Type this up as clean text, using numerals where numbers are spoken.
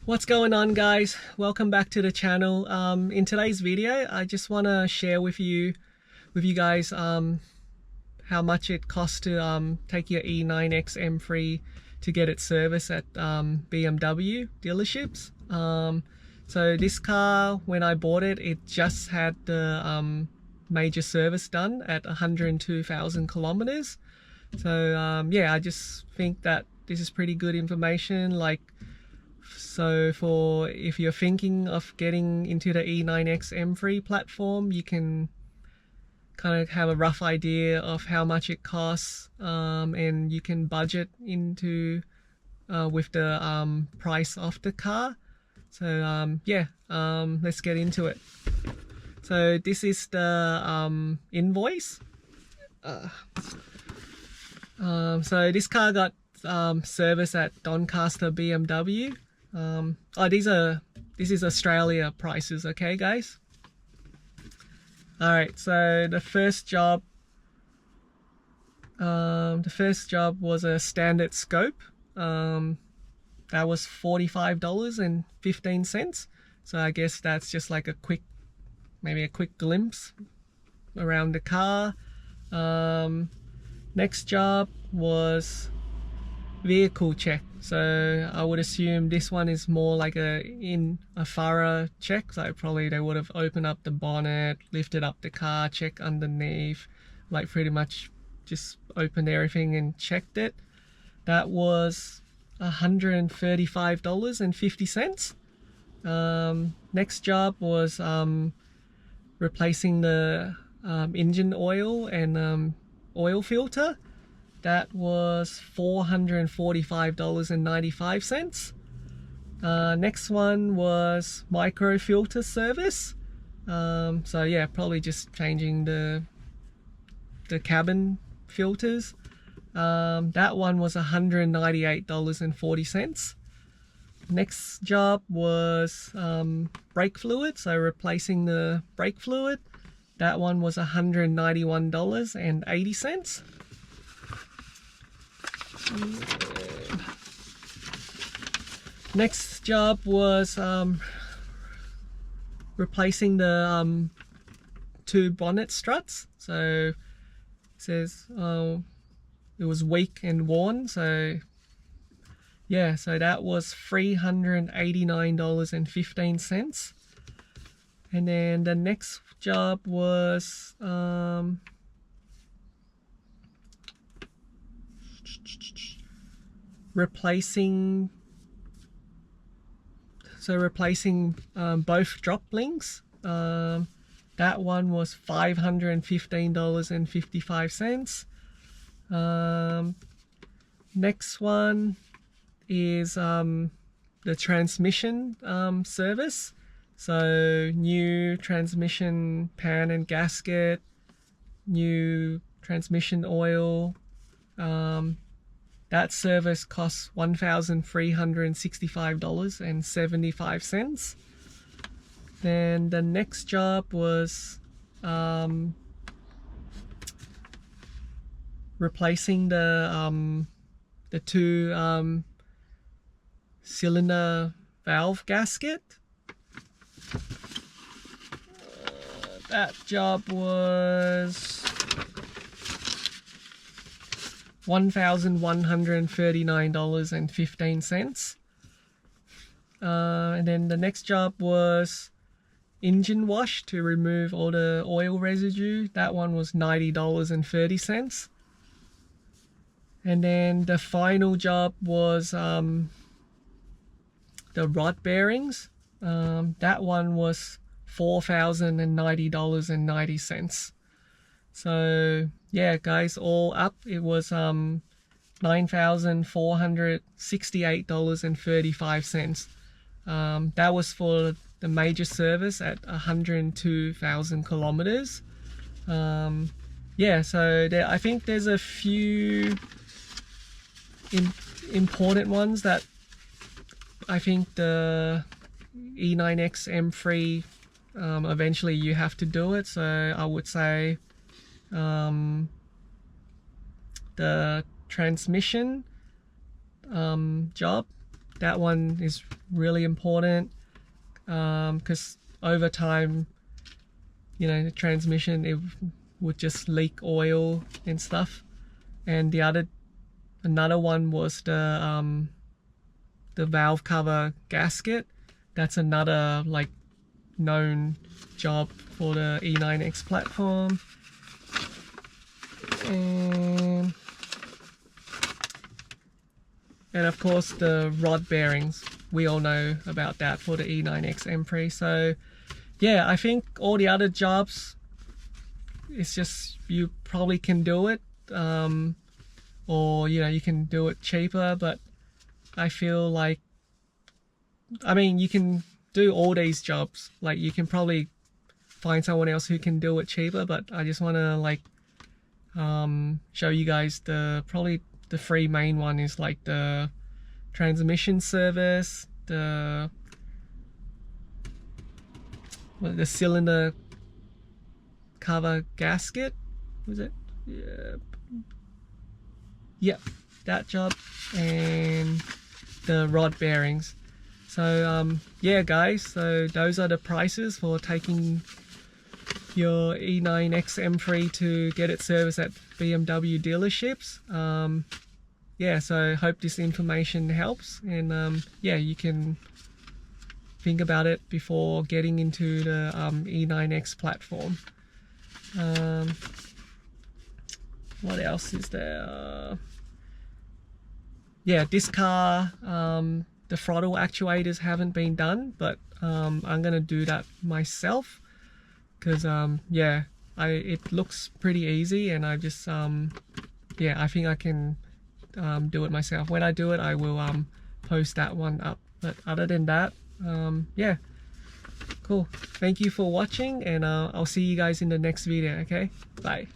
What's going on, guys? Welcome back to the channel. In today's video I just want to share with you guys how much it costs to take your E90 M3 to get it serviced at BMW dealerships. So this car, when I bought it, it just had the major service done at 102,000 kilometers. So yeah, I just think that this is pretty good information. So for if you're thinking of getting into the E90 M3 platform, you can kind of have a rough idea of how much it costs, and you can budget into with the price of the car. So yeah, let's get into it. So this is the invoice. So this car got service at Doncaster BMW. This is Australia prices, okay guys? Alright, so the first job was a standard scope. That was $45.15. So I guess that's just like maybe a quick glimpse around the car. Next job was vehicle check. So I would assume this one is more like a thorough check. So probably they would have opened up the bonnet, lifted up the car, checked underneath, like pretty much just opened everything and checked it. That was $135.50. Next job was replacing the engine oil and oil filter. That was $445.95. Next one was micro filter service. So yeah, probably just changing the cabin filters. That one was $198.40. Next job was brake fluid, so replacing the brake fluid. That one was $191.80. Next job was replacing the two bonnet struts. So it says it was weak and worn, so yeah, so that was $389.15. And then the next job was replacing both drop links. That one was $515.55. Next one is the transmission service. So new transmission pan and gasket, new transmission oil. That service costs $1,365.75. Then the next job was replacing the two cylinder valve gasket. That job was $1,139.15. And then the next job was engine wash to remove all the oil residue. That one was $90.30. And then the final job was the rod bearings. That one was $4,090.90. So yeah guys, all up it was $9,468.35. That was for the major service at 102,000 kilometers. Yeah, so I think there's a few important ones that I think the E90 M3 eventually you have to do it. So I would say the transmission job, that one is really important, because over time, you know, the transmission, it would just leak oil and stuff. And another one was the valve cover gasket. That's another like known job for the E90X platform. And of course the rod bearings, we all know about that for the E90X M3. So yeah, I think all the other jobs, it's just you probably can do it, or you know, you can do it cheaper. But I feel like, I mean, you can do all these jobs, like you can probably find someone else who can do it cheaper, but I just want to like show you guys probably the three main one is like the transmission service, the cylinder cover gasket, was it? Yep, that job, and the rod bearings. So yeah guys, so those are the prices for taking your E90X M3 to get it serviced at BMW dealerships. Yeah, so hope this information helps, and yeah, you can think about it before getting into the E90X platform. What else is there? Yeah, this car, the throttle actuators haven't been done, but I'm gonna do that myself, because yeah, it looks pretty easy, and I just yeah, I think I can do it myself. When I do it, I will post that one up. But other than that, yeah, cool. Thank you for watching, and I'll see you guys in the next video. Okay, bye.